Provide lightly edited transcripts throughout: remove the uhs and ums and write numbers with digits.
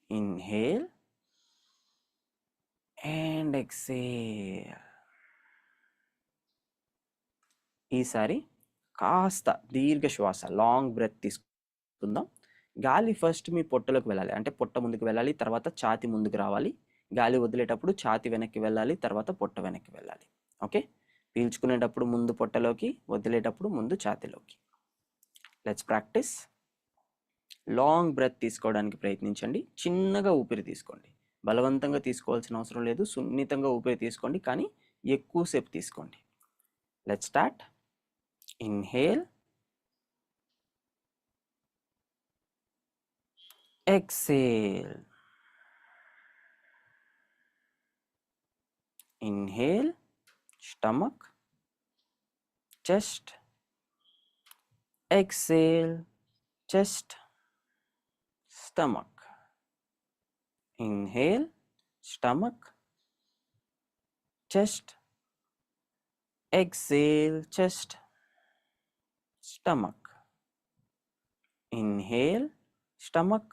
Inhale and exhale. ఈసారి కాస్త దీర్ఘ శ్వాస, లాంగ్ బ్రెత్ తీసుకుందాం. గాలి ఫస్ట్ మీ పొట్టలోకి వెళ్ళాలి, అంటే పొట్ట ముందుకు వెళ్ళాలి, తర్వాత ఛాతి ముందుకు రావాలి. గాలి వదిలేటప్పుడు ఛాతి వెనక్కి వెళ్ళాలి, తర్వాత పొట్ట వెనక్కి వెళ్ళాలి. ఓకే, పీల్చుకునేటప్పుడు ముందు పొట్టలోకి, వదిలేటప్పుడు ముందు ఛాతిలోకి. Let's practice. లాంగ్ బ్రెత్ తీసుకోవడానికి ప్రయత్నించండి. చిన్నగా ఊపిరి తీసుకోండి. బలవంతంగా తీసుకోవాల్సిన అవసరం లేదు, సున్నితంగా ఊపిరి తీసుకోండి, కానీ ఎక్కువసేపు తీసుకోండి. Let's start. Inhale, exhale. Inhale, stomach, chest. Exhale, chest, stomach. Inhale, stomach, chest. Exhale, chest, stomach. Inhale, stomach,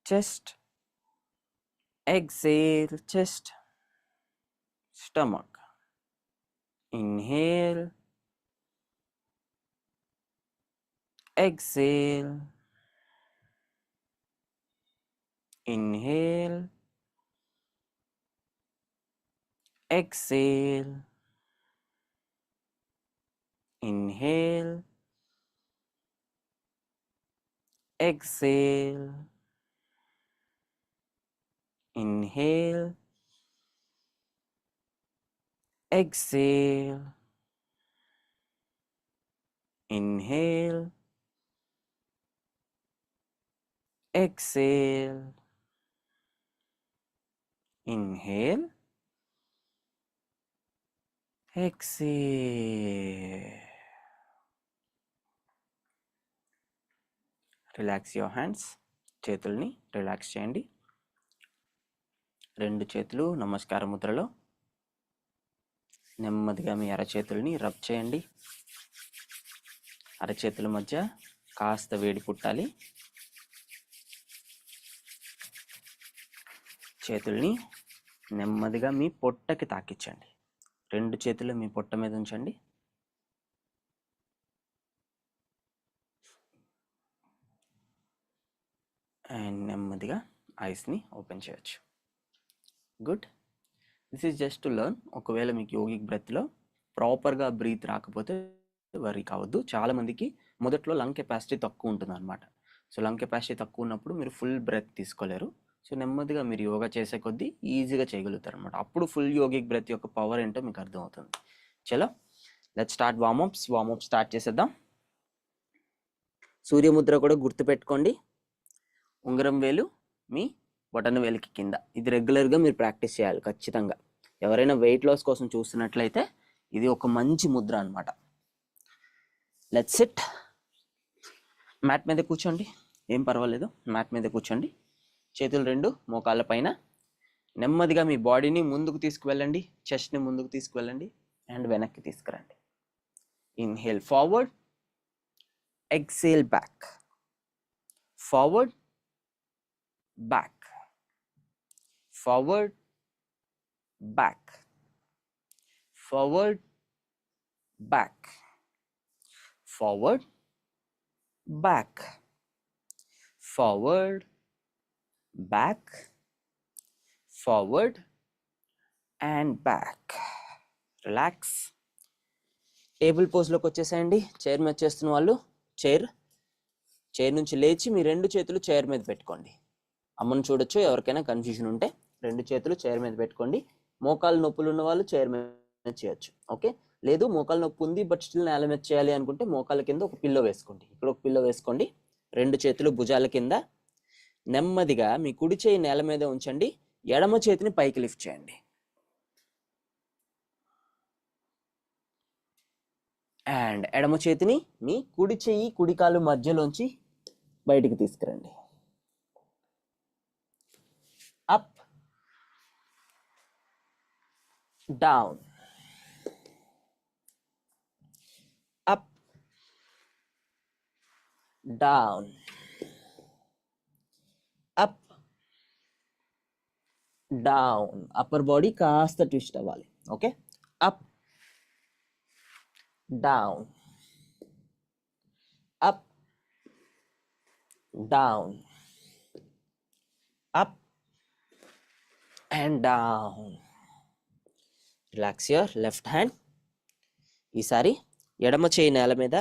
chest. Exhale, chest, stomach. Inhale, exhale. Inhale, exhale. Inhale, exhale. Inhale, exhale. Inhale, exhale. Inhale, exhale. Relax your hands. చేతుల్ని relax చేయండి. రెండు చేతులు నమస్కార ముద్రలో. నెమ్మదిగా మీ అరచేతుల్ని rub చేయండి. అరచేతుల మధ్య కాస్త వేడి పుట్టాలి. చేతుల్ని నెమ్మదిగా మీ పొట్టకి తాకించండి. రెండు చేతులు మీ పొట్ట మీద ఉంచండి. అండ్ నెమ్మదిగా ఐస్ని ఓపెన్ చేయొచ్చు. Good. This is just to learn. ఒకవేళ మీకు యోగిక్ బ్రెత్లో ప్రాపర్గా బ్రీత్ రాకపోతే వరీ కావద్దు. చాలామందికి మొదట్లో లంగ్ కెపాసిటీ తక్కువ ఉంటుంది అనమాట. సో లంగ్ కెపాసిటీ తక్కువ ఉన్నప్పుడు మీరు ఫుల్ బ్రెత్ తీసుకోలేరు. సో నెమ్మదిగా మీరు యోగా చేసే కొద్దీ ఈజీగా చేయగలుగుతారు అనమాట. అప్పుడు ఫుల్ యోగిక్ బ్రెత్ యొక్క పవర్ ఏంటో మీకు అర్థమవుతుంది. చలో let's start warmups. Warmup start చేసేద్దాం. సూర్యముద్ర కూడా గుర్తుపెట్టుకోండి. ఉంగరం వేలు మీ బొటన వేలికి కింద. ఇది రెగ్యులర్గా మీరు ప్రాక్టీస్ చేయాలి ఖచ్చితంగా. ఎవరైనా వెయిట్ లాస్ కోసం చూస్తున్నట్లయితే ఇది ఒక మంచి ముద్ర అనమాట. Let's SIT. మ్యాట్ మీద కూర్చోండి, ఏం పర్వాలేదు. మ్యాట్ మీద కూర్చోండి. చేతులు రెండు మోకాళ్ళ పైన. నెమ్మదిగా మీ బాడీని ముందుకు తీసుకువెళ్ళండి. చెస్ట్ని ముందుకు తీసుకువెళ్ళండి అండ్ వెనక్కి తీసుకురండి. Inhale forward, exhale back. Forward, back, forward, back, forward, back, forward, back, forward, back, forward and back. Relax. Table పోజ్లోకి వచ్చేసేయండి. చైర్ మీద చేస్తున్న వాళ్ళు చైర్ నుంచి లేచి మీ రెండు చేతులు చైర్ మీద పెట్టుకోండి. అమ్మను చూడొచ్చు. ఎవరికైనా కన్ఫ్యూజన్ ఉంటే రెండు చేతులు చైర్ మీద పెట్టుకోండి. మోకాలు నొప్పులు ఉన్న వాళ్ళు చైర్ మీద చేయొచ్చు. ఓకే, లేదు మోకాలు నొప్పి ఉంది బట్ స్టిల్ నేల మీద చేయాలి అనుకుంటే మోకాల కింద ఒక పిల్లో వేసుకోండి. ఇక్కడ ఒక పిల్లో వేసుకోండి. రెండు చేతులు భుజాల కింద. నెమ్మదిగా మీ కుడి చేయి నేల మీద ఉంచండి. ఎడమ చేతిని పైకి లిఫ్ట్ చేయండి. అండ్ ఎడమ చేతిని మీ కుడి చెయ్యి కుడి కాలు మధ్యలోంచి బయటికి తీసుకురండి. Up, down, up, down, up down. Upper body కాస్త ట్విస్ట్ అవ్వాలి. Okay, up down, up down, up and down. Relax your left hand. ఈసారి ఎడమ చేయి నేల మీద,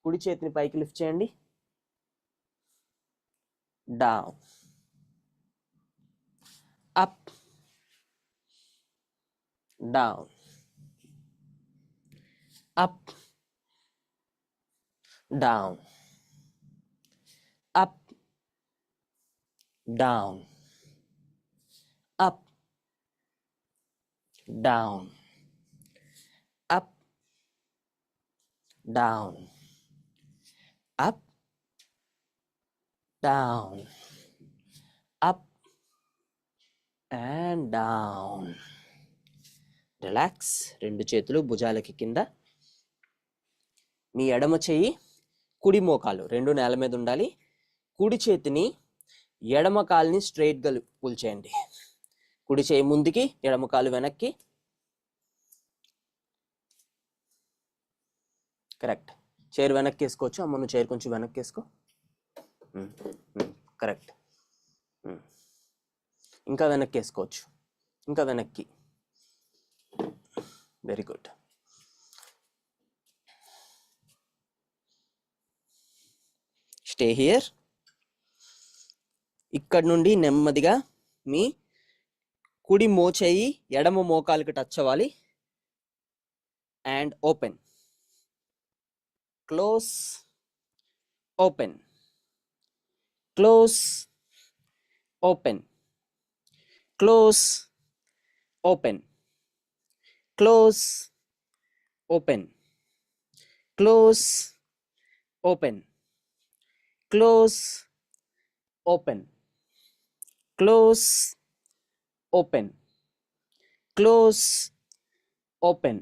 కుడి చేతిని పైకి లిఫ్ట్ చేయండి. Down, up down, up down, up down, up down, up down, up down, up and down. Relax. రెండు చేతులు భుజాలకి కింద. మీ ఎడమ చెయ్యి కుడి మోకాలు రెండు నేల మీద ఉండాలి. కుడి చేతిని ఎడమ కాలుని స్ట్రైట్గా పుల్ చేయండి. కుడి చేయి ముందుకి, ఎడమ కాలు వెనక్కి. కరెక్ట్. చైర్ వెనక్కి వేసుకోవచ్చు. అమ్మ నువ్వు చైర్ కొంచెం వెనక్కి వేసుకో. కరెక్ట్. ఇంకా వెనక్కి వేసుకోవచ్చు. ఇంకా వెనక్కి. Very good. Stay here. ఇక్కడ నుండి నెమ్మదిగా మీ కుడి మోచేయి ఎడమ మోకాలుకి టచ్ అవ్వాలి. And open, close, open, close, open, close, open, close, open, close, open, close, open, close, open, close, open,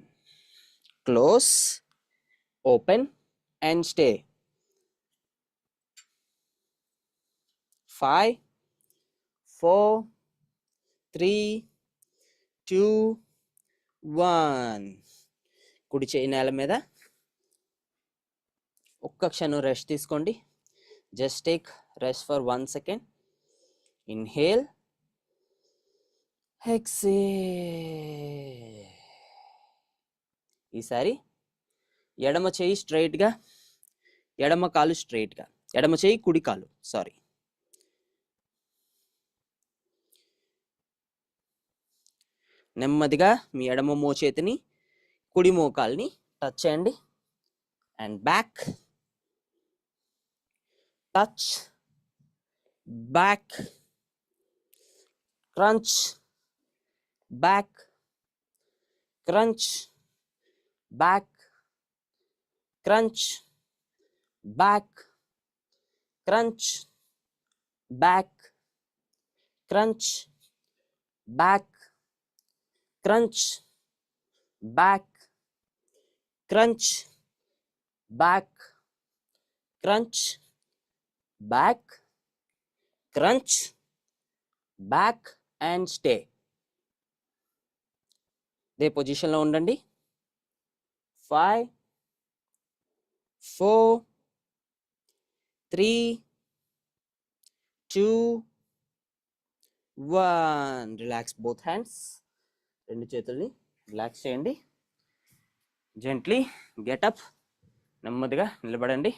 close, open and stay. 5, 4, 3, 2, 1. కుడి చేయి నేల మీద. ఒక్క క్షణం రెస్ట్ తీసుకోండి. Just take rest for 1 second. Inhale, exhale. ఈసారి ఎడమ చేయి స్ట్రైట్గా, ఎడమ కాలు స్ట్రైట్గా, ఎడమ చేయి కుడి కాలు, సారీ. నెమ్మదిగా మీ ఎడమ మోచేతిని కుడి మోకాల్ని టచ్ చేయండి. And back, touch, back, crunch, back, crunch, back, crunch, back, crunch, back, crunch, back, crunch, back, crunch, back, crunch, back, crunch, back and stay. They పొజిషన్లో ఉండండి. 5, 4, 3, 2, 1. Relax both hands. రెండు చేతుల్ని రిలాక్స్ చేయండి. Gently getup. నెమ్మదిగా నిలబడండి.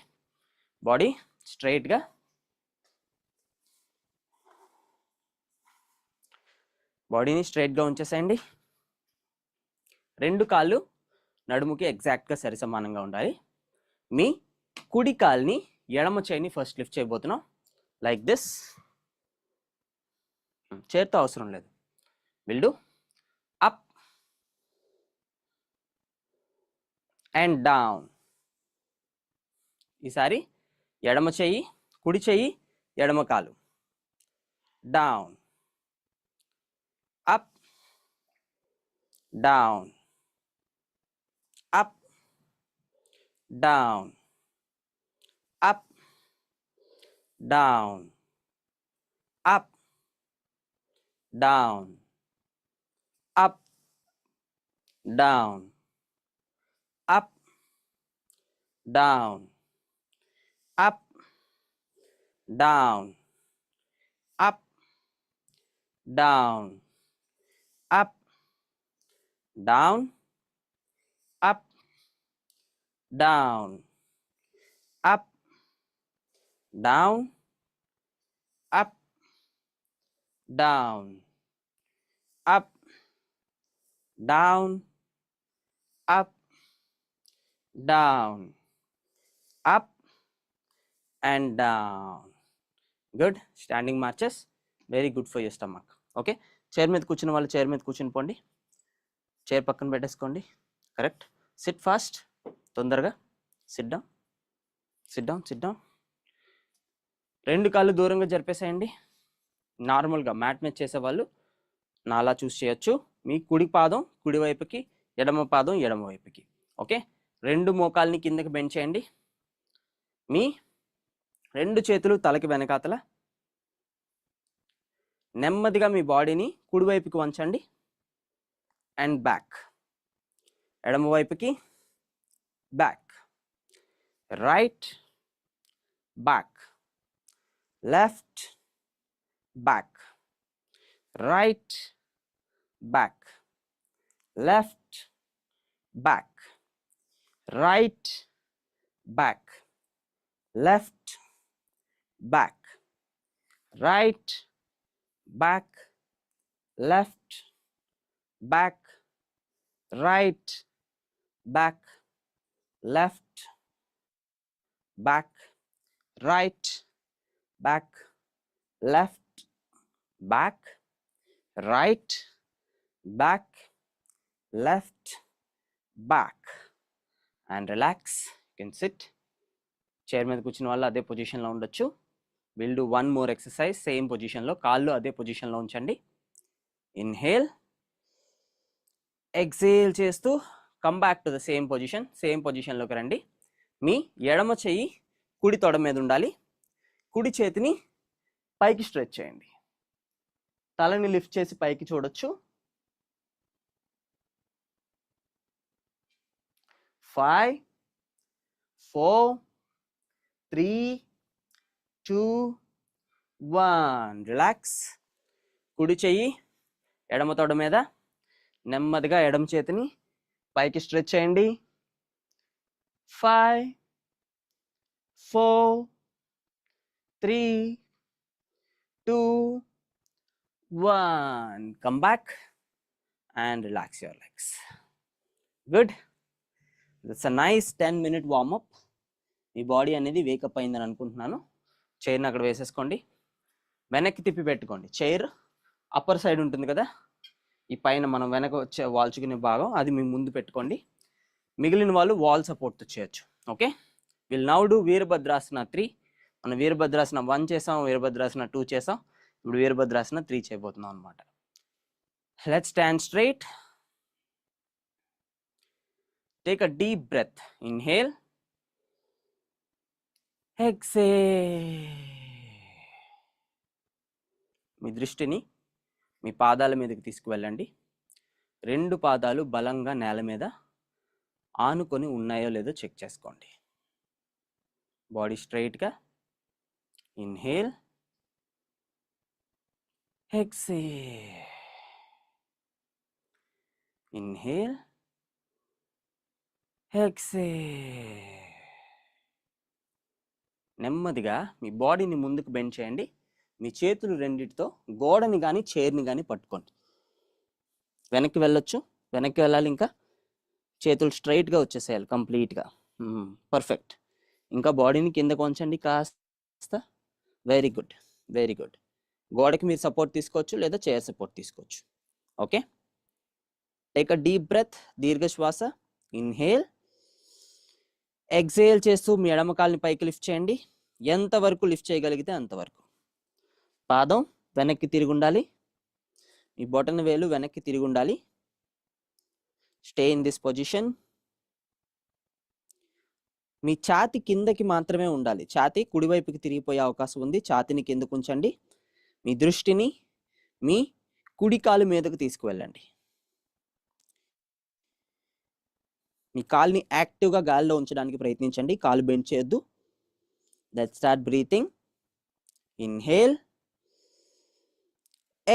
Body స్ట్రైట్గా. బాడీని స్ట్రైట్గా ఉంచేసేయండి. రెండు కాళ్ళు నడుముకి ఎగ్జాక్ట్గా సరి సమానంగా ఉండాలి. మీ కుడి కాల్ని ఎడమ చేయిని ఫస్ట్ లిఫ్ట్ చేయబోతున్నాం. Like this. చేతితో అవసరం లేదు. Will do up and down. ఈసారి ఎడమ చెయ్యి, కుడి చెయ్యి, ఎడమ కాలు. Down, up, down, up, down, up, down, up, down, up, down, up, down, up, down, up, down, up, down, up, down, up, down, up, down, up, down, up, down, up and down. Good. Standing marches, very good for your stomach. Okay. Chair మీద కూర్చున్న వాళ్ళు chair మీద కూర్చుని పోండి. Chair పక్కన పెట్టేసుకోండి. Correct. SIT fast, తొందరగా. SIT down, SIT down, SIT down. రెండు కాళ్ళు దూరంగా జరిపేసేయండి. నార్మల్గా మ్యాట్ మీద చేసేవాళ్ళు నాలా చూస్ చేయొచ్చు. మీ కుడి పాదం కుడివైపుకి, ఎడమ పాదం ఎడమ వైపుకి. ఓకే. రెండు మోకాల్ని కిందకి బెండ్ చేయండి. మీ రెండు చేతులు తలకి వెనకాతల. నెమ్మదిగా మీ బాడీని కుడివైపుకి వంచండి అండ్ బ్యాక్. ఎడమ వైపుకి, back, right, back, left, back, right, back, left, back, right, back, left, back, right, back, left, back, right, back, left, back, right, back, left, back, right, back, left, back, and relax. You can sit. Chair మీద కూర్చున్న వాళ్ళు అదే పొజిషన్లో ఉండొచ్చు. Will do one more exercise same పొజిషన్లో. కాళ్ళు అదే పొజిషన్లో ఉంచండి. ఇన్హేల్, ఎక్సేల్ చేస్తూ come back to the same position. Same పొజిషన్లోకి రండి. మీ ఎడమ చెయ్యి కుడి తొడ మీద ఉండాలి. కుడి చేతిని పైకి స్ట్రెచ్ చేయండి. తలని లిఫ్ట్ చేసి పైకి చూడొచ్చు. 5, 4, 3, 2, 1. రిలాక్స్. కుడి చెయ్యి ఎడమ తొడ మీద. నెమ్మదిగా ఎడమ చేతిని పైకి స్ట్రెచ్ చేయండి. 5, 4, 3, 2, 1. Come back and relax your legs. Good. That's a nice 10-minute warm-up. Me body అనేది వేకప్ అయిందని అనుకుంటున్నాను. చైర్ని అక్కడ వేసేసుకోండి. వెనక్కి తిప్పి పెట్టుకోండి. చైర్ అప్పర్ సైడ్ ఉంటుంది కదా, ఈ పైన మనం వెనక వచ్చే వాల్చుకునే భాగం అది మీ ముందు పెట్టుకోండి. మిగిలిన వాళ్ళు వాల్ సపోర్ట్తో చేయొచ్చు. Okay. Will now do Virabhadrasana 3. మనం వీరభద్రాసన 1 చేసాం, వీరభద్రాసన 2 చేసాం. ఇప్పుడు వీరభద్రాసన 3 చేయబోతున్నాం అనమాట. Let's stand straight. Take a deep breath. Inhale, exhale. మీ దృష్టిని మీ పాదాల మీదకి తీసుకువెళ్ళండి. రెండు పాదాలు బలంగా నేల మీద ఆనుకొని ఉన్నాయో లేదో చెక్ చేసుకోండి. బాడీ స్ట్రైట్గా. Inhale, exhale. Inhale, exhale. నెమ్మదిగా మీ బాడీని ముందుకు బెండ్ చేయండి. మీ చేతులు రెండిటితో గోడని కానీ చైర్ని కానీ పట్టుకోండి. వెనక్కి వెళ్ళొచ్చు. వెనక్కి వెళ్ళాలి. ఇంకా చేతులు స్ట్రైట్గా వచ్చేసేయాలి కంప్లీట్గా. పర్ఫెక్ట్. ఇంకా బాడీని కిందకు ఉంచండి కాస్త. Very good, very good. గోడకి మీరు సపోర్ట్ తీసుకోవచ్చు లేదా చైర్ సపోర్ట్ తీసుకోవచ్చు. Okay. Take a deep breath. దీర్ఘ శ్వాస. ఇన్హేల్, ఎక్సేల్ చేస్తూ మీ ఎడమ కాల్ని పైకి లిఫ్ట్ చేయండి. ఎంతవరకు లిఫ్ట్ చేయగలిగితే అంతవరకు. పాదం వెనక్కి తిరిగి ఉండాలి. మీ బొటన వేలు వెనక్కి తిరిగి ఉండాలి. Stay in this position. మీ ఛాతి కిందకి మాత్రమే ఉండాలి. ఛాతి కుడివైపుకి తిరిగిపోయే అవకాశం ఉంది. ఛాతిని కిందకు ఉంచండి. మీ దృష్టిని మీ కుడి కాలు మీదకు తీసుకువెళ్ళండి. మీ కాల్ని యాక్టివ్గా గాలిలో ఉంచడానికి ప్రయత్నించండి. కాలు బెండ్ చేయొద్దు. Let's start breathing. Inhale,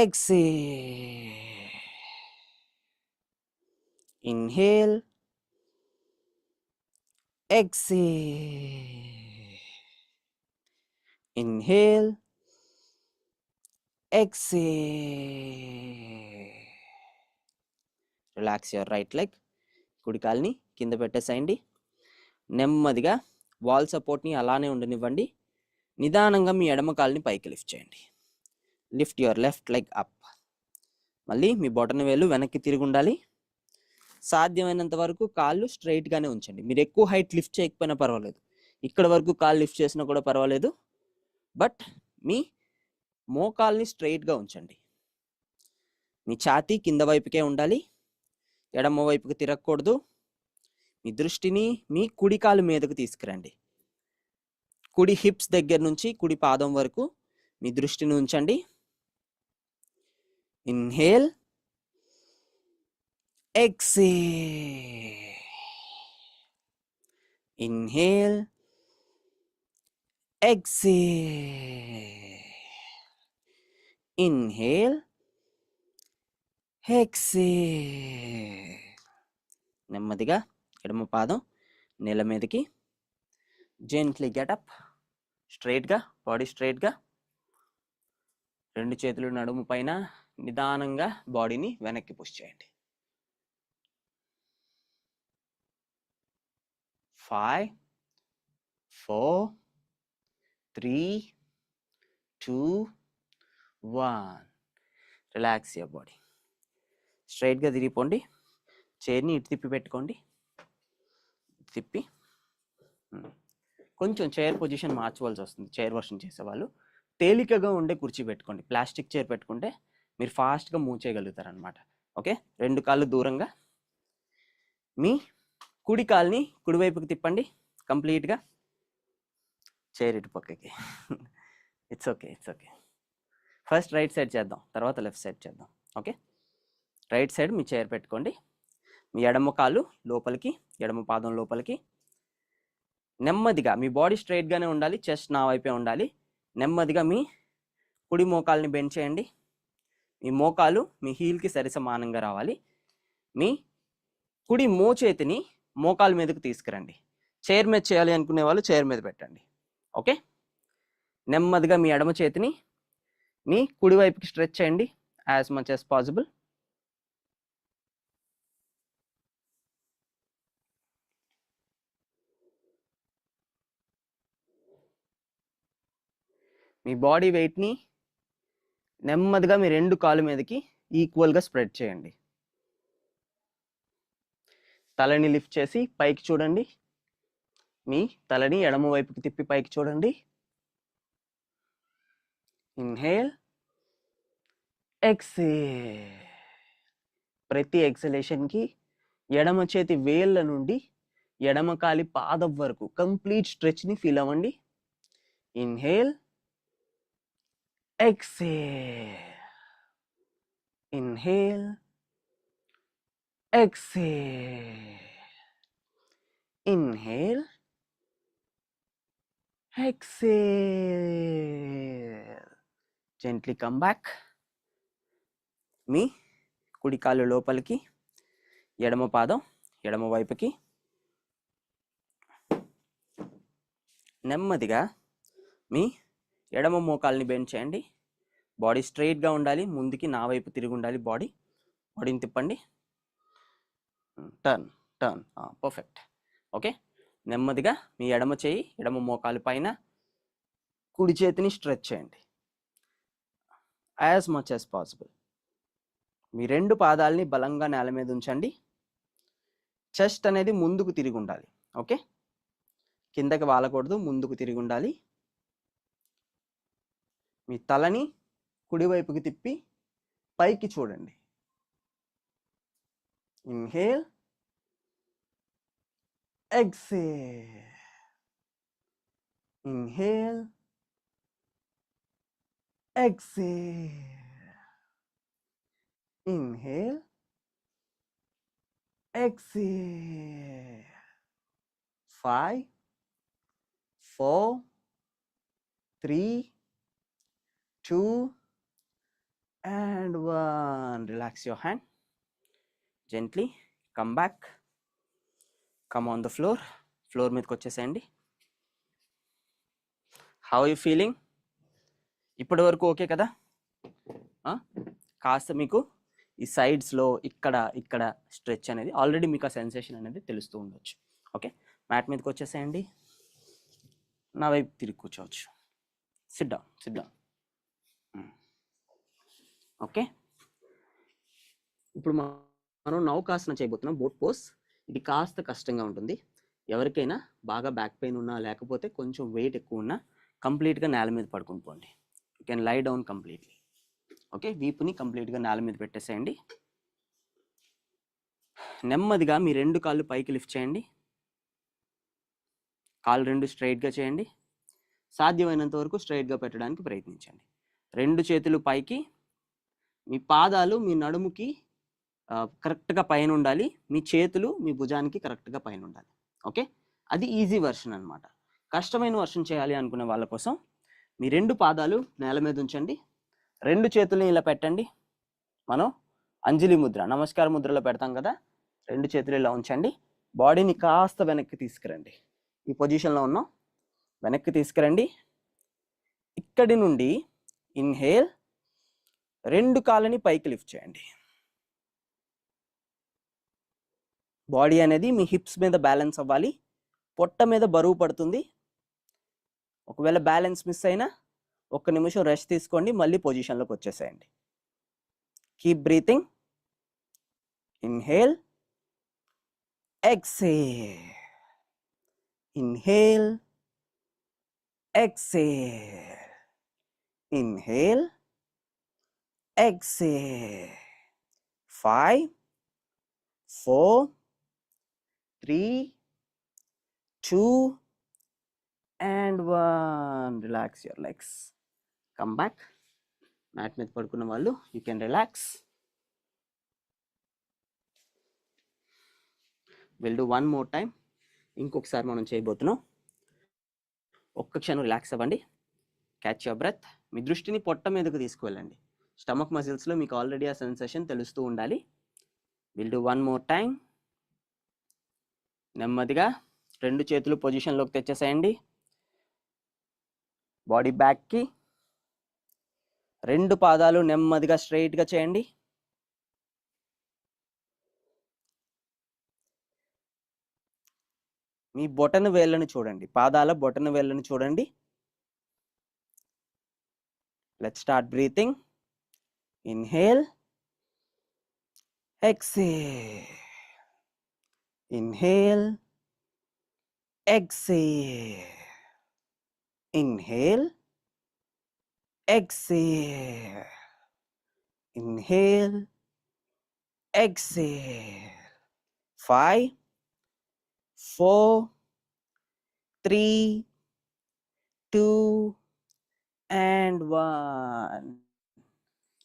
exhale. Inhale, exhale. Inhale, exhale. Relax your right leg. కుడి కాల్ని కింద పెట్టేసేయండి. నెమ్మదిగా వాల్ సపోర్ట్ని అలానే ఉండనివ్వండి. నిదానంగా మీ ఎడమ కాల్ని పైకి లిఫ్ట్ చేయండి. Lift your left leg up. మళ్ళీ మీ బొటన వేలు వెనక్కి తిరిగి ఉండాలి. సాధ్యమైనంత వరకు కాళ్ళు స్ట్రైట్గానే ఉంచండి. మీరు ఎక్కువ హైట్ లిఫ్ట్ చేయకపోయినా పర్వాలేదు. ఇక్కడ వరకు కాళ్ళు లిఫ్ట్ చేసినా కూడా పర్వాలేదు. బట్ మీ మోకాల్ని స్ట్రైట్గా ఉంచండి. మీ ఛాతీ కింద వైపుకే ఉండాలి. ఎడమ వైపుకి తిరగకూడదు. మీ దృష్టిని మీ కుడి కాలు మీదకు తీసుకురండి. కుడి హిప్స్ దగ్గర నుంచి కుడి పాదం వరకు మీ దృష్టిని ఉంచండి. Inhale, exhale. Inhale, exhale. Inhale, exhale. నెమ్మదిగా ఎడమ పాదం నేల మీదకి. Gently getup. స్ట్రైట్గా, బాడీ స్ట్రైట్గా. రెండు చేతులు నడుము పైన. నిదానంగా బాడీని వెనక్కి పుష్ చేయండి. 5, 4, 3, 2, 1. Relax your body. స్ట్రైట్గా తిరిగిపోండి. చైర్ని ఇటు తిప్పి పెట్టుకోండి. తిప్పి కొంచెం చైర్ పొజిషన్ మార్చవలసి వస్తుంది చైర్ వర్షన్ చేసేవాళ్ళు. తేలికగా ఉండే కుర్చీ పెట్టుకోండి. ప్లాస్టిక్ చైర్ పెట్టుకుంటే మీరు ఫాస్ట్గా మూవ్ చేయగలుగుతారు అనమాట. ఓకే, రెండు కాళ్ళు దూరంగా. మీ కుడి కాల్ని కుడివైపుకి తిప్పండి కంప్లీట్గా. చైర్ ఇటు పక్కకి. It's okay, it's okay. First right side చేద్దాం, తర్వాత లెఫ్ట్ సైడ్ చేద్దాం. ఓకే, రైట్ సైడ్ మీ చైర్ పెట్టుకోండి. మీ ఎడమ కాలు లోపలికి, ఎడమ పాదం లోపలికి. నెమ్మదిగా మీ బాడీ స్ట్రైట్గానే ఉండాలి. చెస్ట్ నా వైపే ఉండాలి. నెమ్మదిగా మీ కుడి మోకాల్ని బెండ్ చేయండి. మీ మోకాలు మీ హీల్కి సరి సమానంగా రావాలి. మీ కుడి మోచేతిని మోకాలు మీదకు తీసుకురండి. చైర్ మీద చేయాలి అనుకునే వాళ్ళు చైర్ మీద పెట్టండి. ఓకే, నెమ్మదిగా మీ ఎడమ చేతిని మీ కుడి వైపుకి స్ట్రెచ్ చేయండి యాజ్ మచ్ యాజ్ పాసిబుల్. మీ బాడీ వెయిట్ని నెమ్మదిగా మీ రెండు కాలు మీదకి ఈక్వల్గా స్ప్రెడ్ చేయండి. తలని లిఫ్ట్ చేసి పైకి చూడండి. మీ తలని ఎడమ వైపుకి తిప్పి పైకి చూడండి. Inhale, exhale. ప్రతి ఎక్సలేషన్కి ఎడమ చేతి వేళ్ళ నుండి ఎడమ కాలి పాదం వరకు కంప్లీట్ స్ట్రెచ్ని ఫీల్ అవ్వండి. Inhale, exhale. Inhale, exhale. Inhale, exhale. Gently come back. మీ కుడి కాలు లోపలికి, ఎడమ పాదం ఎడమ వైపుకి. నెమ్మదిగా మీ ఎడమ మోకాల్ని బెండ్ చేయండి. బాడీ స్ట్రైట్గా ఉండాలి. ముందుకి నా వైపు తిరిగి ఉండాలి. బాడీని తిప్పండి. Turn turn. పర్ఫెక్ట్. ఓకే, నెమ్మదిగా మీ ఎడమ చేయి ఎడమ మోకాలు పైన, కుడి చేతిని స్ట్రెచ్ చేయండి యాజ్ మచ్ యాజ్ పాసిబుల్. మీ రెండు పాదాలని బలంగా నేల మీద ఉంచండి. చెస్ట్ అనేది ముందుకు తిరిగి ఉండాలి. ఓకే, కిందకి వాలకూడదు, ముందుకు తిరిగి ఉండాలి. మీ తలని కుడివైపుకి తిప్పి పైకి చూడండి. Inhale, exhale. Inhale, exhale, inhale, exhale. 5, 4, 3, 2 and 1. Relax your hand gently. Come back, come on the floor. Floor మీదకి వచ్చేసేయండి. How you feeling? ఇప్పటి వరకు ఓకే కదా? కాస్త మీకు ఈ సైడ్స్లో ఇక్కడ ఇక్కడ స్ట్రెచ్ అనేది ఆల్రెడీ మీకు ఆ సెన్సేషన్ అనేది తెలుస్తూ ఉండొచ్చు. ఓకే, మ్యాట్ మీదకి వచ్చేసేయండి. నా వైపు తిరిగి కూర్చోవచ్చు. SIT down, SIT down. Okay, ఇప్పుడు మనం నౌకాసన చేయబోతున్నాం, బోట్ పోస్. ఇది కాస్త కష్టంగా ఉంటుంది. ఎవరికైనా బాగా బ్యాక్ పెయిన్ ఉన్నా, లేకపోతే కొంచెం వెయిట్ ఎక్కువ ఉన్నా కంప్లీట్గా నేల మీద పడుకుని పోండి. You can lie down completely. Okay, వీపుని కంప్లీట్గా నేల మీద పెట్టేసేయండి. నెమ్మదిగా మీ 2 కాళ్ళు పైకి లిఫ్ట్ చేయండి. కాళ్ళు 2 స్ట్రైట్గా చేయండి. సాధ్యమైనంత వరకు స్ట్రైట్గా పెట్టడానికి ప్రయత్నించండి. 2 చేతులు పైకి. మీ పాదాలు మీ నడుముకి కరెక్ట్గా పైన ఉండాలి. మీ చేతులు మీ భుజానికి కరెక్ట్గా పైన ఉండాలి. ఓకే, అది ఈజీ వర్షన్ అనమాట. కష్టమైన వర్షన్ చేయాలి అనుకునే వాళ్ళ కోసం మీ 2 పాదాలు నేల మీద ఉంచండి. 2 చేతుల్ని ఇలా పెట్టండి. మనం అంజలి ముద్ర, నమస్కార ముద్రలో పెడతాం కదా. 2 చేతులు ఇలా ఉంచండి. బాడీని కాస్త వెనక్కి తీసుకురండి. ఈ పొజిషన్లో ఉన్నాం. వెనక్కి తీసుకురండి. ఇక్కడి నుండి ఇన్హేల్, 2 కాళ్ళని పైకి లిఫ్ట్ చేయండి. బాడీ అనేది మీ హిప్స్ మీద బ్యాలెన్స్ అవ్వాలి. పొట్ట మీద బరువు పడుతుంది. ఒకవేళ బ్యాలెన్స్ మిస్ అయినా 1 నిమిషం రెస్ట్ తీసుకోండి. మళ్ళీ పొజిషన్లోకి వచ్చేసేయండి. Keep breathing. Inhale, exhale, inhale, exhale, inhale, exhale. 5, 4, 3, 2 and 1. Relax your legs. Come back. Mat మీద పడుకున్న వాళ్ళు you can relax. Will do 1 more time. ఇంకొకసారి మనం చేయబోతున్నాం. ఒక్క క్షణం రిలాక్స్ అవ్వండి. Catch your breath. మీ దృష్టిని పొట్ట మీదకు తీసుకువెళ్ళండి. స్టమక్ మజిల్స్లో మీకు ఆల్రెడీ ఆ సెన్సేషన్ తెలుస్తూ ఉండాలి. Will do 1 more time. నెమ్మదిగా 2 చేతులు పొజిషన్లోకి తెచ్చేసేయండి. బాడీ బ్యాక్కి. 2 పాదాలు నెమ్మదిగా స్ట్రైట్గా చేయండి. మీ బొటన వేళ్ళను చూడండి, పాదాల బొటన వేళ్ళను చూడండి. Let's start breathing. Inhale, exhale, inhale, exhale, inhale, exhale, inhale, exhale. 5, 4, 3, 2 and 1.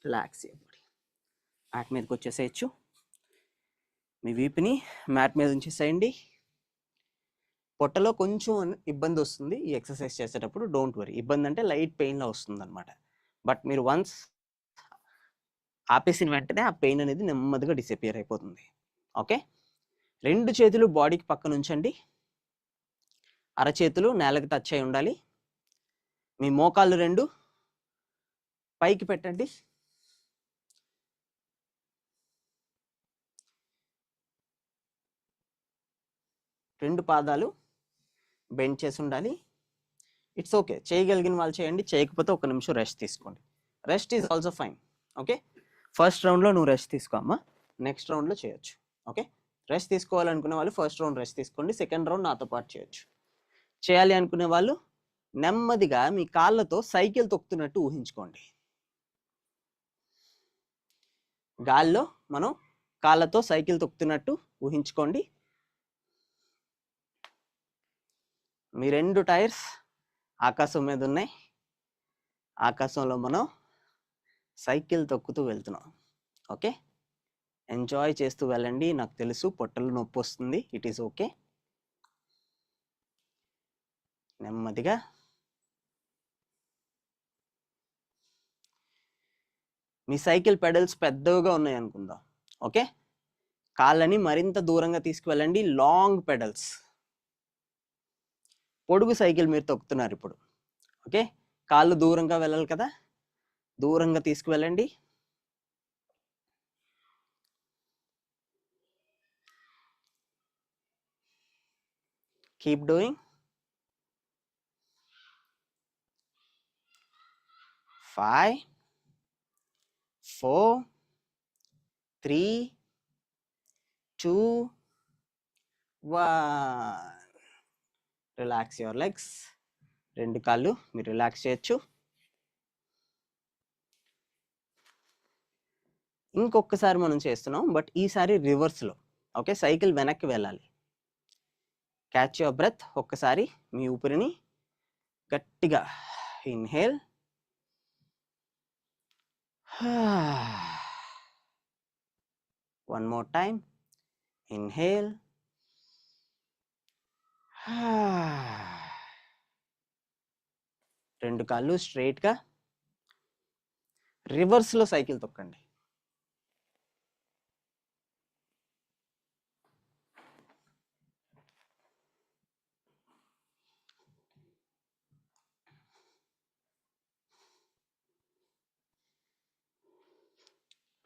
Relax body. Mat మీదకి వచ్చేసేయచ్చు. మీ వీపుని మ్యాట్ మీద ఉంచేసేయండి. పొట్టలో కొంచెం ఇబ్బంది వస్తుంది ఈ ఎక్సర్సైజ్ చేసేటప్పుడు. Don't worry. ఇబ్బంది అంటే లైట్ పెయిన్లో వస్తుంది అనమాట. బట్ మీరు వన్స్ ఆపేసిన వెంటనే ఆ పెయిన్ అనేది నెమ్మదిగా డిసపియర్ అయిపోతుంది. ఓకే, 2 చేతులు బాడీకి పక్కన ఉంచండి. అరచేతులు నేలకు టచ్ అయి ఉండాలి. మీ మోకాళ్ళు 2 పైకి పెట్టండి. రెండు పాదాలు బెండ్ చేసి ఉండాలి. ఇట్స్ ఓకే, చేయగలిగిన వాళ్ళు చేయండి. చేయకపోతే 1 నిమిషం రెస్ట్ తీసుకోండి. Rest is also fine. Okay, first రౌండ్లో నువ్వు రెస్ట్ తీసుకో అమ్మా. నెక్స్ట్ రౌండ్లో చేయొచ్చు. ఓకే, రెస్ట్ తీసుకోవాలనుకునే వాళ్ళు ఫస్ట్ రౌండ్ రెస్ట్ తీసుకోండి. సెకండ్ రౌండ్ నాతో పాటు చేయొచ్చు. చేయాలి అనుకునే వాళ్ళు నెమ్మదిగా మీ కాళ్ళతో సైకిల్ తొక్కుతున్నట్టు ఊహించుకోండి. గాల్లో మనం కాళ్ళతో సైకిల్ తొక్కుతున్నట్టు ఊహించుకోండి. మీ 2 టైర్స్ ఆకాశం మీద ఉన్నాయి. ఆకాశంలో మనం సైకిల్ తొక్కుతూ వెళ్తున్నాం. ఓకే, ఎంజాయ్ చేస్తూ వెళ్ళండి. నాకు తెలుసు పొట్టలు నొప్పి వస్తుంది, ఇట్ ఈస్ ఓకే. నెమ్మదిగా మీ సైకిల్ పెడల్స్ పెద్దగా ఉన్నాయి అనుకుందాం. ఓకే, కాళ్ళని మరింత దూరంగా తీసుకువెళ్ళండి. లాంగ్ పెడల్స్, పొడుగు సైకిల్ మీరు తొక్కుతున్నారు ఇప్పుడు. ఓకే, కాళ్ళు దూరంగా వెళ్ళాలి కదా, దూరంగా తీసుకువెళ్ళండి. Keep doing. 5 4 3 2 1. Relax your legs. రెండు కాళ్ళు మీరు రిలాక్స్ చేయొచ్చు. ఇంకొకసారి మనం చేస్తున్నాం, బట్ ఈసారి రివర్స్లో. ఓకే, సైకిల్ వెనక్కి వెళ్ళాలి. Catch your breath. ఒక్కసారి మీ ఊపిరిని గట్టిగా inhale, one more time, inhale, రెండు కాళ్ళు స్ట్రైట్గా రివర్స్లో సైకిల్ తొక్కండి.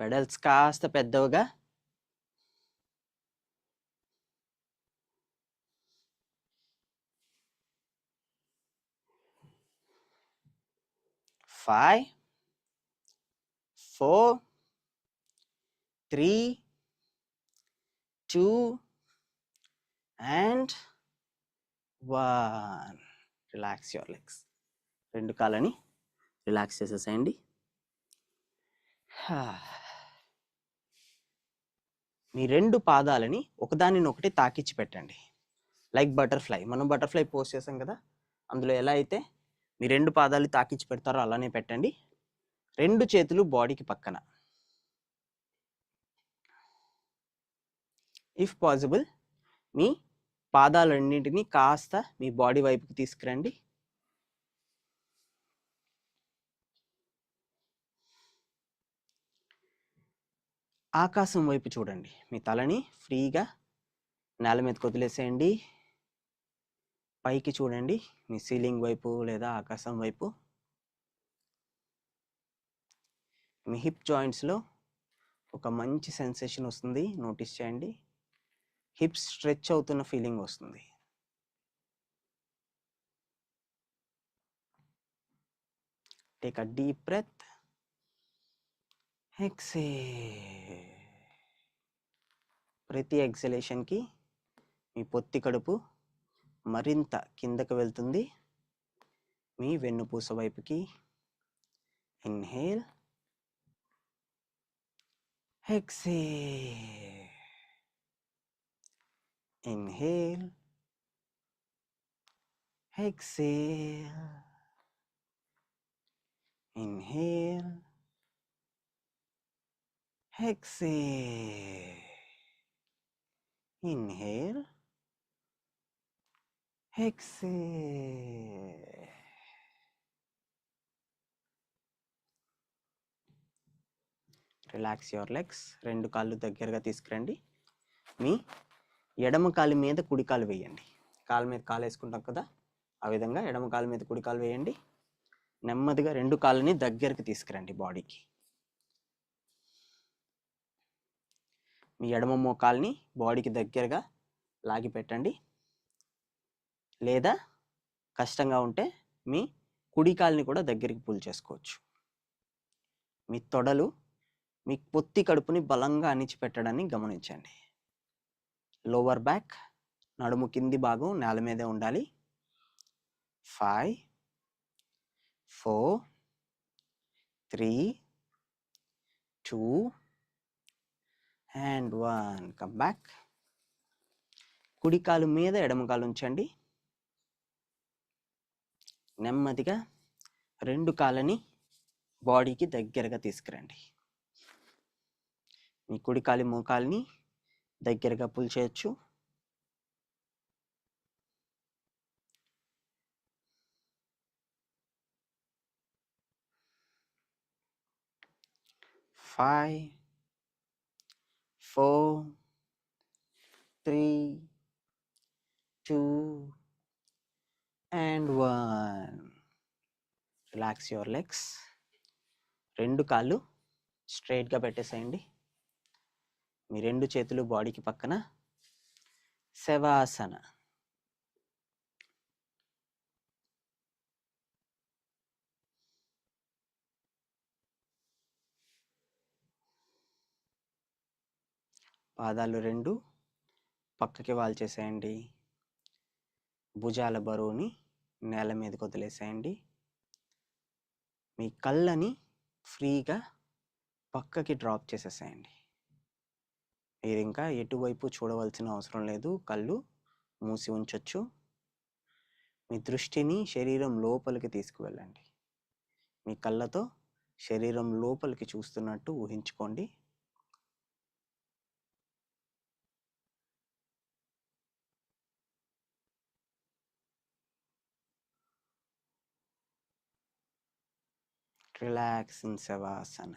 పెడల్స్ కాస్త పెద్దవిగా. 5 4 3 2 and 1. Relax your legs. రెండు కాళ్ళని రిలాక్స్ చేసేసేయండి. మీ రెండు పాదాలని ఒకదానినొకటి తాకిచ్చి పెట్టండి, లైక్ బటర్ఫ్లై. మనం బటర్ఫ్లై పోజ్ చేసాం కదా, అందులో ఎలా అయితే మీ రెండు పాదాలు తాకిచ్చి పెడతారో అలానే పెట్టండి. రెండు చేతులు బాడీకి పక్కన. ఇఫ్ పాసిబుల్ మీ పాదాలన్నింటినీ కాస్త మీ బాడీ వైపుకి తీసుకురండి. ఆకాశం వైపు చూడండి. మీ తలని ఫ్రీగా నేల మీదకి వదిలేసేయండి. పైకి చూడండి, మీ సీలింగ్ వైపు లేదా ఆకాశం వైపు. మీ హిప్ జాయింట్స్లో ఒక మంచి సెన్సేషన్ వస్తుంది, నోటీస్ చేయండి. హిప్స్ స్ట్రెచ్ అవుతున్న ఫీలింగ్ వస్తుంది. Take a deep breath, exhale. ప్రతి ఎక్సలేషన్కి మీ పొత్తి కడుపు మరింత కిందకు వెళ్తుంది, మీ వెన్నుపూస వైపుకి. Inhale, exhale. Inhale, exhale. Inhale, exhale. Inhale, exhale. Relax your legs. రెండు కాళ్ళు దగ్గరగా తీసుకురండి. మీ ఎడమ కాలు మీద కుడి కాలు వేయండి. కాలు మీద కాలు వేసుకుంటాం కదా, ఆ విధంగా ఎడమ కాలు మీద కుడి కాలు వేయండి. నెమ్మదిగా రెండు కాళ్ళని దగ్గరికి తీసుకురండి బాడీకి. మీ ఎడమ మోకాల్ని బాడీకి దగ్గరగా లాగి పెట్టండి. లేదా కష్టంగా ఉంటే మీ కుడి కాల్ని కూడా దగ్గరికి పుల్ చేసుకోవచ్చు. మీ తొడలు మీ పొత్తి కడుపుని బలంగా అణిచిపెట్టడాన్ని గమనించండి. లోవర్ బ్యాక్, నడుము కింది భాగం నేల మీదే ఉండాలి. 5 4 3 2 and 1. Come back. కుడి కాలు మీద ఎడమ కాలు ఉంచండి. నెమ్మదిగా రెండు కాళ్ళని బాడీకి దగ్గరగా తీసుకురండి. మీ కుడి కాలి మోకాల్ని దగ్గరగా పుల్ చేయొచ్చు. Five, 4, 3, 2 and 1. Relax your legs. 2 కాళ్ళు స్ట్రైట్గా పెట్టేసేయండి. మీ 2 చేతులు బాడీకి పక్కన శవాసన. పాదాలు 2 పక్కకి వాల్చేసేయండి. భుజాల బరువుని నేల మీదకి వదిలేసేయండి. మీ కళ్ళని ఫ్రీగా పక్కకి డ్రాప్ చేసేసేయండి. మీరు ఇంకా ఎటువైపు చూడవలసిన అవసరం లేదు. కళ్ళు మూసి ఉంచొచ్చు. మీ దృష్టిని శరీరం లోపలికి తీసుకువెళ్ళండి. మీ కళ్ళతో శరీరం లోపలికి చూస్తున్నట్టు ఊహించుకోండి. Relax in శవాసన.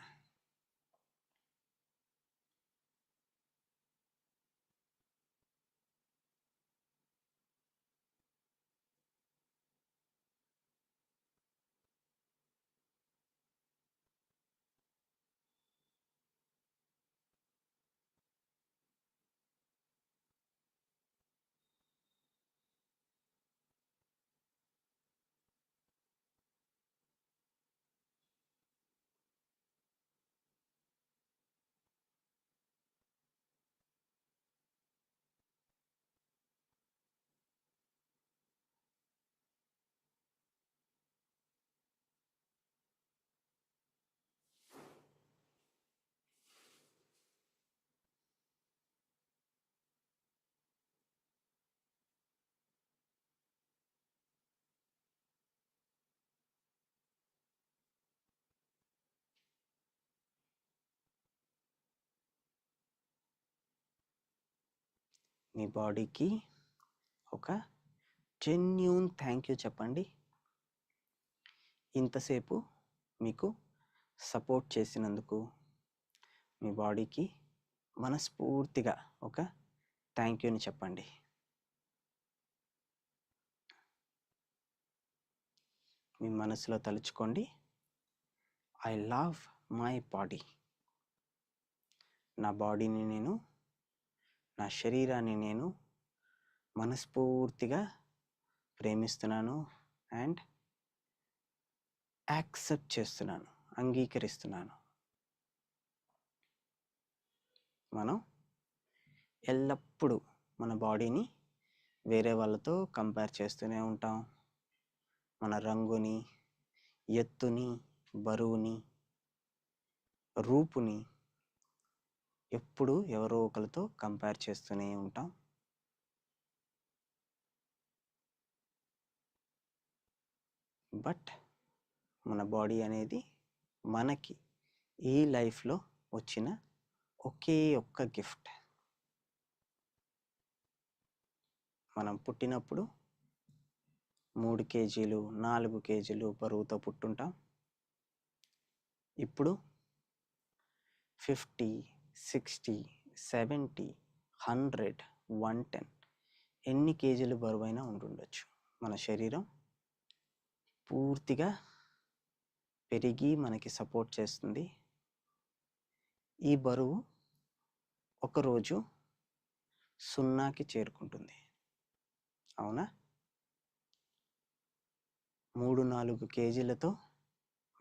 మీ బాడీకి ఒక జెన్యూన్ థ్యాంక్ యూ చెప్పండి. ఇంతసేపు మీకు సపోర్ట్ చేసినందుకు మీ బాడీకి మనస్ఫూర్తిగా ఒక థ్యాంక్ యూని చెప్పండి. మీ మనసులో తలుచుకోండి, ఐ లవ్ మై బాడీ. నా బాడీని నేను, నా శరీరాన్ని నేను మనస్ఫూర్తిగా ప్రేమిస్తున్నాను అండ్ యాక్సెప్ట్ చేస్తున్నాను, అంగీకరిస్తున్నాను. మనం ఎల్లప్పుడూ మన బాడీని వేరే వాళ్ళతో కంపేర్ చేస్తూనే ఉంటాం. మన రంగుని, ఎత్తుని, బరువుని, రూపుని ఎప్పుడు ఎవరో ఒకరితో కంపేర్ చేస్తూనే ఉంటాం. బట్ మన బాడీ అనేది మనకి ఈ లైఫ్లో వచ్చిన ఒకే ఒక్క గిఫ్ట్. మనం పుట్టినప్పుడు 3 కేజీలు 4 కేజీలు బరువుతో పుట్టుంటాం. ఇప్పుడు 50, 60, 70, 100, 110 ఎన్ని కేజీలు బరువైనా ఉండుండొచ్చు. మన శరీరం పూర్తిగా పెరిగి మనకి సపోర్ట్ చేస్తుంది. ఈ బరువు ఒకరోజు 0కి చేరుకుంటుంది. అవునా? 3-4 కేజీలతో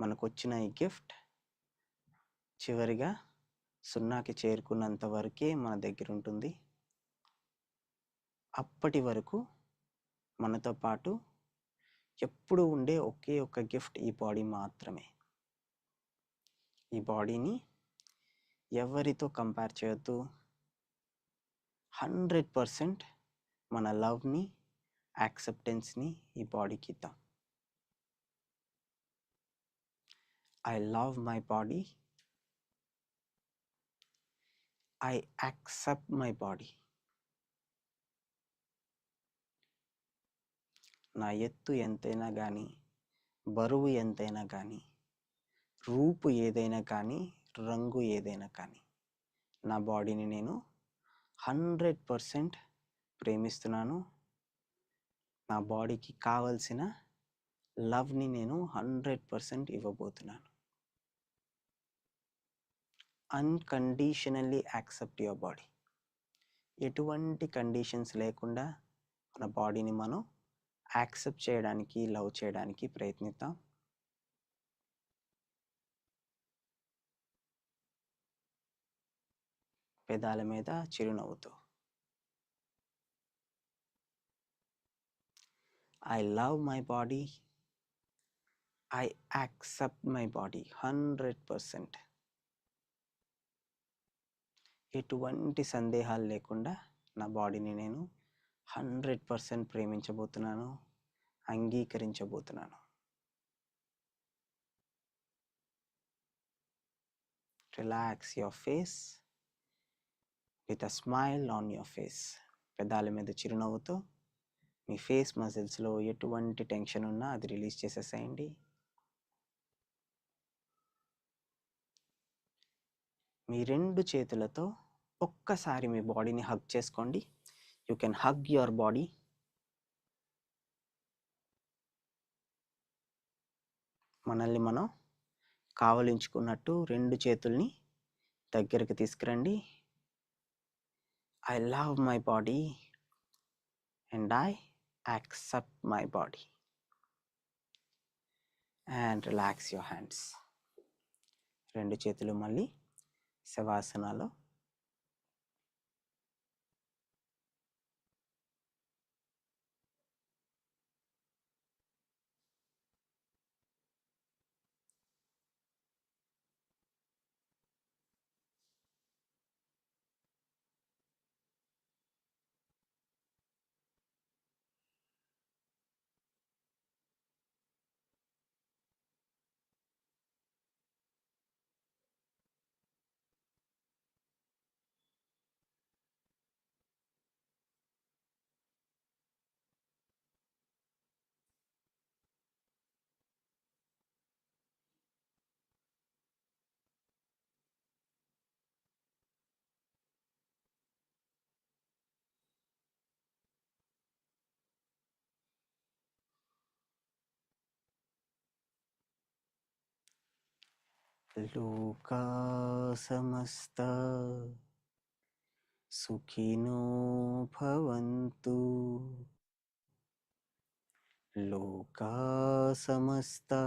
మనకు వచ్చిన ఈ గిఫ్ట్ చివరిగా 0కి చేరుకున్నంత వరకే మన దగ్గర ఉంటుంది. అప్పటి వరకు మనతో పాటు ఎప్పుడు ఉండే ఒకే ఒక్క గిఫ్ట్ ఈ బాడీ మాత్రమే. ఈ బాడీని ఎవరితో కంపేర్ చేయొద్దు. 100% మన లవ్ని, యాక్సెప్టెన్స్ని ఈ బాడీకి ఇద్దాం. I love my body. I accept my body. నా ఎత్తు ఎంతైనా కానీ, బరువు ఎంతైనా కానీ, రూపు ఏదైనా కానీ, రంగు ఏదైనా కానీ, నా బాడీని నేను 100% ప్రేమిస్తున్నాను. నా బాడీకి కావలసిన లవ్ని నేను 100% ఇవ్వబోతున్నాను. Unconditionally accept your body. ఎటువంటి కండిషన్స్ లేకుండా మన బాడీని మనం యాక్సెప్ట్ చేయడానికి, లవ్ చేయడానికి ప్రయత్నిద్దాం. పెదాల మీద చిరునవ్వుతో. I love my body. I accept my body 100%. ఎటువంటి సందేహాలు లేకుండా నా బాడీని నేను 100% ప్రేమించబోతున్నాను, అంగీకరించబోతున్నాను. Relax your face with a smile on your face. పెదాల మీద చిరునవ్వుతో మీ ఫేస్ మజిల్స్లో ఎటువంటి టెన్షన్ ఉన్నా అది రిలీజ్ చేసేసేయండి. మీ 2 చేతులతో ఒక్కసారి మీ బాడీని హగ్ చేసుకోండి. You can hug your body. మనల్ని మనం కావలించుకున్నట్టు 2 చేతుల్ని దగ్గరికి తీసుకురండి. I love my body and I accept my body. And relax your hands. 2 చేతులు మళ్ళీ శవాసనాలో. లోకా సమస్తా సుఖినో భవంతు. లోకా సమస్తా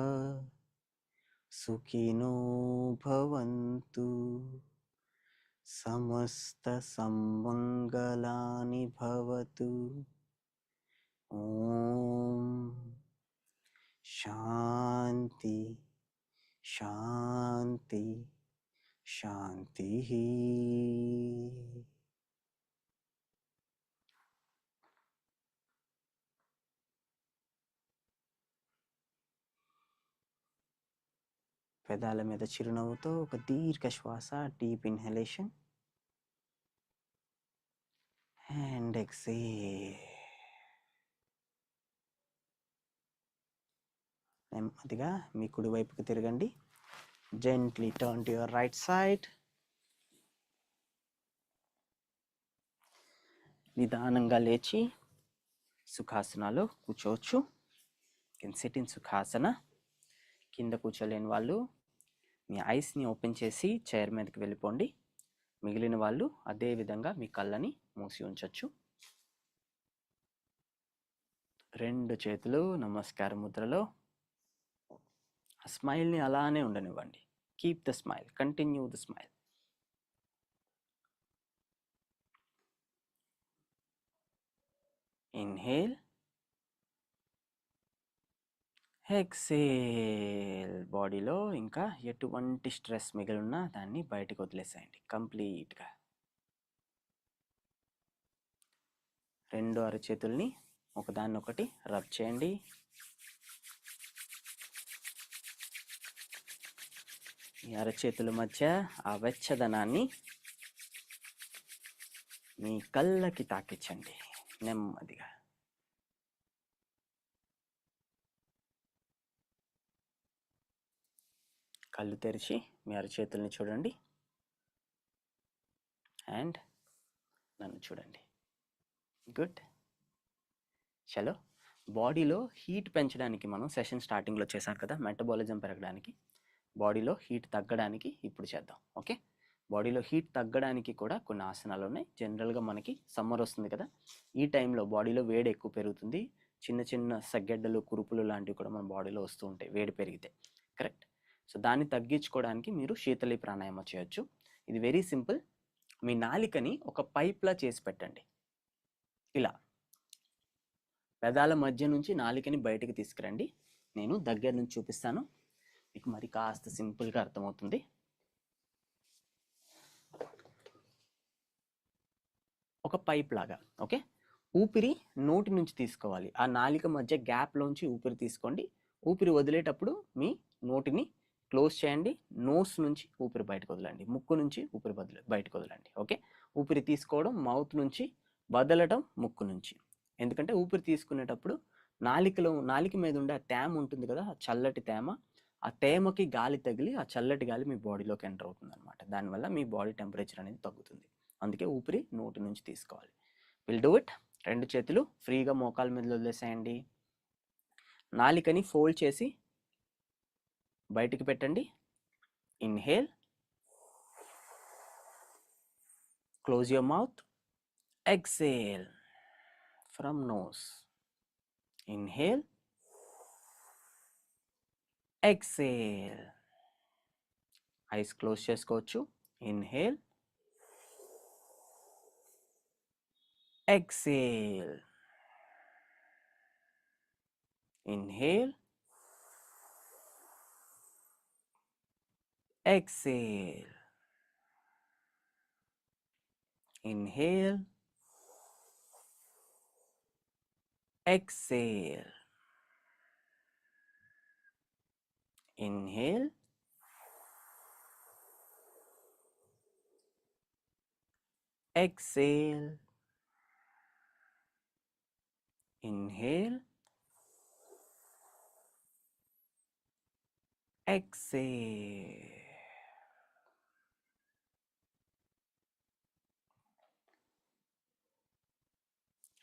సుఖినో భవంతు. సమస్త సమ్మంగళాని భవతు. ఓం శాంతి శాంతి శాంతి. పెదాల మీద చిరునవ్వుతో ఒక దీర్ఘ శ్వాస, డీప్ ఇన్హలేషన్ అండ్ ఎక్సేల్. నెమ్మదిగా మీ కుడి వైపుకి తిరగండి. Gently turn to your right side. నిదానంగా లేచి సుఖాసనాలో కూర్చోవచ్చు. Can sit in Sukhasana. కింద కూర్చోలేని వాళ్ళు మీ ఐస్ని ఓపెన్ చేసి చైర్ మీదకి వెళ్ళిపోండి. మిగిలిన వాళ్ళు అదే విధంగా మీ కళ్ళని మూసి ఉంచవచ్చు. 2 చేతులు నమస్కార ముద్రలో. ఆ స్మైల్ని అలానే ఉండనివ్వండి. Keep the smile, continue the smile. Inhale, exhale. బాడీలో ఇంకా ఎటువంటి స్ట్రెస్ మిగిలిన్నా దాన్ని బయటకు వదిలేసేయండి కంప్లీట్గా. 2 అరచేతుల్ని ఒకదాన్నొకటి రబ్ చేయండి. మీ అరచేతుల మధ్య ఆ వెచ్చదనాన్ని మీ కళ్ళకి తాకించండి నెమ్మదిగా. కళ్ళు తెరిచి మీ అరచేతుల్ని చూడండి అండ్ నన్ను చూడండి. గుడ్. చలో, బాడీలో హీట్ పెంచడానికి మనం సెషన్ స్టార్టింగ్లో చేశాం కదా, మెటబాలిజం పెరగడానికి, బాడీలో హీట్ తగ్గడానికి ఇప్పుడు చేద్దాం. ఓకే, బాడీలో హీట్ తగ్గడానికి కూడా కొన్ని ఆసనాలు ఉన్నాయి. జనరల్గా మనకి సమ్మర్ వస్తుంది కదా, ఈ టైంలో బాడీలో వేడి ఎక్కువ పెరుగుతుంది. చిన్న చిన్న సగ్గెడ్డలు, కురుపులు లాంటివి కూడా మన బాడీలో వస్తూ ఉంటాయి వేడి పెరిగితే. కరెక్ట్. సో దాన్ని తగ్గించుకోవడానికి మీరు శీతలి ప్రాణాయామం చేయొచ్చు. ఇది వెరీ సింపుల్. మీ నాలికని ఒక పైప్లా చేసి పెట్టండి. ఇలా పెదాల మధ్య నుంచి నాలికని బయటకు తీసుకురండి. నేను దగ్గర నుంచి చూపిస్తాను, మీకు మరి కాస్త సింపుల్గా అర్థమవుతుంది. ఒక పైప్ లాగా. ఓకే, ఊపిరి నోటి నుంచి తీసుకోవాలి. ఆ నాలిక మధ్య గ్యాప్లోంచి ఊపిరి తీసుకోండి. ఊపిరి వదిలేటప్పుడు మీ నోటిని క్లోజ్ చేయండి. నోస్ నుంచి ఊపిరి బయటకు వదలండి. ముక్కు నుంచి ఊపిరి బయటకు వదలండి. ఓకే, ఊపిరి తీసుకోవడం మౌత్ నుంచి, వదలడం ముక్కు నుంచి. ఎందుకంటే ఊపిరి తీసుకునేటప్పుడు నాలిక మీద ఉండే ఆ తేమ ఉంటుంది కదా, ఆ చల్లటి తేమ, ఆ తేమకి గాలి తగిలి ఆ చల్లటి గాలి మీ బాడీలోకి ఎంటర్ అవుతుంది అనమాట. దానివల్ల మీ బాడీ టెంపరేచర్ అనేది తగ్గుతుంది. అందుకే ఊపిరి నోటి నుంచి తీసుకోవాలి. Will do it. రెండు చేతులు ఫ్రీగా మోకాల మీద వదిలేసేయండి. నాలికని ఫోల్డ్ చేసి బయటికి పెట్టండి. Inhale, close your mouth, exhale from nose. Inhale, exhale. Eyes close చేసుకోవచ్చు. ఇన్హేల్, exhale, inhale, exhale, inhale, exhale, inhale, exhale, inhale, exhale.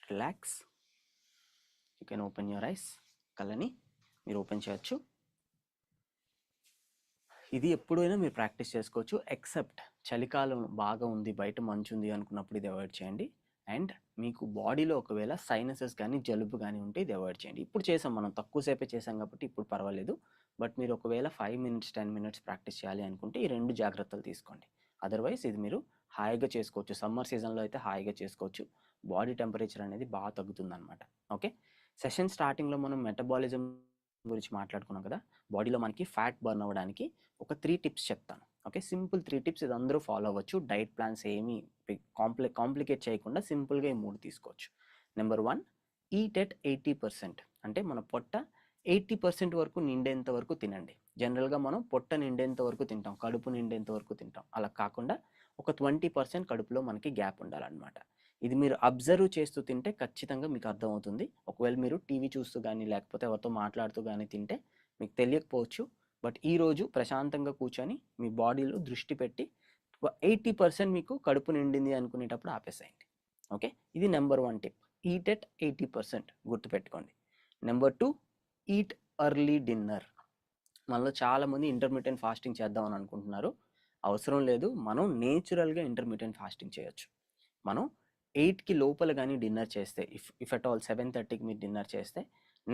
Relax. You can open your eyes. కళ్ళని మీరు ఓపెన్ చేయొచ్చు. ఇది ఎప్పుడైనా మీరు ప్రాక్టీస్ చేసుకోవచ్చు, ఎక్సెప్ట్ చలికాలం బాగా ఉంది, బయట మంచు ఉంది అనుకున్నప్పుడు ఇది అవాయిడ్ చేయండి. అండ్ మీకు బాడీలో ఒకవేళ సైనసెస్ కానీ జలుబు కానీ ఉంటే ఇది అవాయిడ్ చేయండి. ఇప్పుడు చేసాం, మనం తక్కువసేపే చేసాం కాబట్టి ఇప్పుడు పర్వాలేదు. బట్ మీరు ఒకవేళ 5 minutes 10 minutes ప్రాక్టీస్ చేయాలి అనుకుంటే ఈ 2 జాగ్రత్తలు తీసుకోండి. అదర్వైజ్ ఇది మీరు హాయిగా చేసుకోవచ్చు. సమ్మర్ సీజన్లో అయితే హాయిగా చేసుకోవచ్చు. బాడీ టెంపరేచర్ అనేది బాగా తగ్గుతుంది అనమాట. ఓకే, సెషన్ స్టార్టింగ్లో మనం మెటబాలిజం గురించి మాట్లాడుకున్నాం కదా, బాడీలో మనకి ఫ్యాట్ బర్న్ అవ్వడానికి ఒక 3 tips చెప్తాను. ఓకే, సింపుల్ 3 tips, ఇది అందరూ ఫాలో అవ్వచ్చు. డైట్ ప్లాన్స్ ఏమీ కాంప్లికేట్ చేయకుండా సింపుల్గా ఈ 3 తీసుకోవచ్చు. Number 1, eat at 80%. అంటే మన పొట్ట 80% వరకు నిండేంత వరకు తినండి. జనరల్గా మనం పొట్ట నిండేంత వరకు తింటాం, కడుపు నిండేంత వరకు తింటాం. అలా కాకుండా ఒక 20% కడుపులో మనకి గ్యాప్ ఉండాలన్నమాట. ఇది మీరు అబ్జర్వ్ చేస్తూ తింటే ఖచ్చితంగా మీకు అర్థమవుతుంది. ఒకవేళ మీరు టీవీ చూస్తూ కానీ లేకపోతే ఎవరితో మాట్లాడుతూ కానీ తింటే మీకు తెలియకపోవచ్చు. బట్ ఈరోజు ప్రశాంతంగా కూర్చొని మీ బాడీలో దృష్టి పెట్టి 80% మీకు కడుపు నిండింది అనుకునేటప్పుడు ఆపేసేయండి. ఓకే, ఇది నెంబర్ 1 టిప్. ఈట్ ఎట్ 80%, గుర్తుపెట్టుకోండి. Number 2, eat early dinner. మనలో చాలామంది ఇంటర్మీడియట్ ఫాస్టింగ్ చేద్దామని అనుకుంటున్నారు. అవసరం లేదు, మనం నేచురల్గా ఇంటర్మీడియట్ ఫాస్టింగ్ చేయొచ్చు. మనం 8కి లోపల కానీ డిన్నర్ చేస్తే, ఇఫ్ అట్ ఆల్ 7:30కి మీరు డిన్నర్ చేస్తే,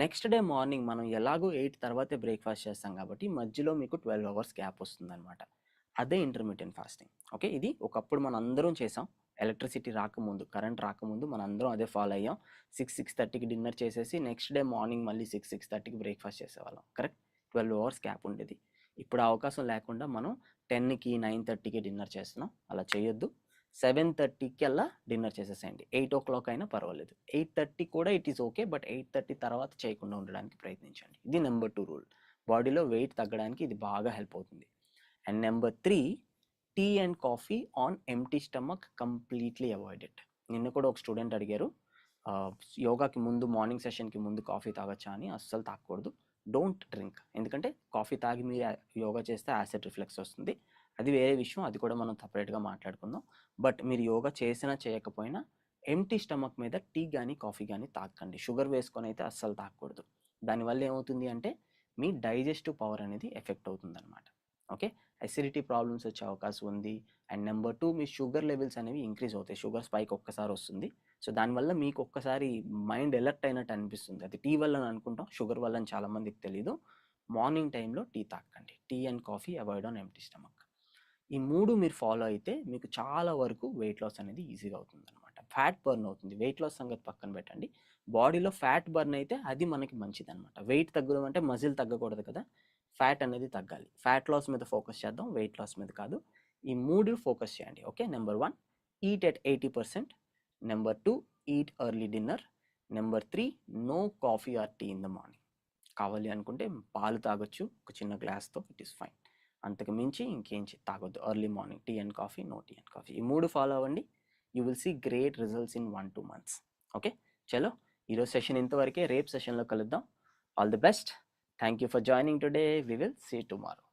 నెక్స్ట్ డే మార్నింగ్ మనం ఎలాగో 8 తర్వాతే బ్రేక్ఫాస్ట్ చేస్తాం కాబట్టి మధ్యలో మీకు 12 hours గ్యాప్ వస్తుందన్నమాట. అదే ఇంటర్మీడియట్ ఫాస్టింగ్. ఓకే, ఇది ఒకప్పుడు మనం అందరం చేసాం. ఎలక్ట్రిసిటీ రాకముందు, కరెంట్ రాకముందు మనం అందరం అదే ఫాలో అయ్యాం. 6:30కి డిన్నర్ చేసేసి నెక్స్ట్ డే మార్నింగ్ మళ్ళీ 6:30కి బ్రేక్ఫాస్ట్ చేసేవాళ్ళం. కరెక్ట్, 12 hours గ్యాప్ ఉండేది. ఇప్పుడు అవకాశం లేకుండా మనం 10కి 9:30కి డిన్నర్ చేస్తున్నాం. అలా చేయొద్దు. 7:30కి అలా డిన్నర్ చేసేసేయండి. 8 o'clock అయినా పర్వాలేదు. 8:30 కూడా ఇట్ ఈస్ ఓకే, బట్ 8:30 తర్వాత చేయకుండా ఉండడానికి ప్రయత్నించండి. ఇది నెంబర్ 2 రూల్. బాడీలో వెయిట్ తగ్గడానికి ఇది బాగా హెల్ప్ అవుతుంది. And number 3, tea and coffee on empty stomach completely avoid it. నిన్న కూడా ఒక స్టూడెంట్ అడిగారు, యోగాకి ముందు మార్నింగ్ సెషన్కి ముందు కాఫీ తాగొచ్చా అని. అస్సలు తాగకూడదు. Don't drink. ఎందుకంటే కాఫీ తాగి మీరు యోగా చేస్తే యాసిడ్ రిఫ్లెక్స్ వస్తుంది. అది వేరే విషయం, అది కూడా మనం సపరేట్గా మాట్లాడుకుందాం. బట్ మీరు యోగా చేసినా చేయకపోయినా ఎంటీ స్టమక్ మీద టీ కానీ కాఫీ కానీ తాగకండి. షుగర్ వేసుకొని అయితే అస్సలు తాగకూడదు. దానివల్ల ఏమవుతుంది అంటే మీ డైజెస్టివ్ పవర్ అనేది ఎఫెక్ట్ అవుతుంది అనమాట. ఓకే, అసిడిటీ ప్రాబ్లమ్స్ వచ్చే అవకాశం ఉంది. And number 2, me sugar levels అనేవి ఇంక్రీజ్ అవుతాయి. షుగర్ స్పైక్ ఒక్కసారి వస్తుంది. సో దానివల్ల మీకు ఒక్కసారి మైండ్ ఎలర్ట్ అయినట్టు అనిపిస్తుంది. అది టీ వల్ల అని అనుకుంటాం, షుగర్ వల్ల అని చాలామందికి తెలియదు. మార్నింగ్ టైంలో టీ తాగకండి. Tea and coffee avoid on empty stomach. ఈ 3 మీరు ఫాలో అయితే మీకు చాలా వరకు వెయిట్ లాస్ అనేది ఈజీగా అవుతుంది అనమాట. ఫ్యాట్ బర్న్ అవుతుంది. వెయిట్ లాస్ సంగతి పక్కన పెట్టండి, బాడీలో ఫ్యాట్ బర్న్ అయితే అది మనకి మంచిది అనమాట. వెయిట్ తగ్గడం అంటే మజిల్ తగ్గకూడదు కదా, ఫ్యాట్ అనేది తగ్గాలి. ఫ్యాట్ లాస్ మీద ఫోకస్ చేద్దాం, వెయిట్ లాస్ మీద కాదు. ఈ 3 ఫోకస్ చేయండి. Okay, number 1, eat at 80%. Number 2, eat early dinner. Number 3, no coffee or tea in the morning. కావాలి అనుకుంటే పాలు తాగొచ్చు ఒక చిన్న గ్లాస్తో, ఇట్ ఈస్ ఫైన్. అంతకు మించి ఇంకేం తాగొద్దు. Early morning tea and coffee, no tea and coffee. ఈ 3 ఫాలో అవ్వండి. You will see great results in 1-2 months. Okay, చలో ఈరోజు సెషన్ ఇంతవరకే. రేపు సెషన్లో కలుద్దాం. All the best. Thank you for joining today. We will see tomorrow.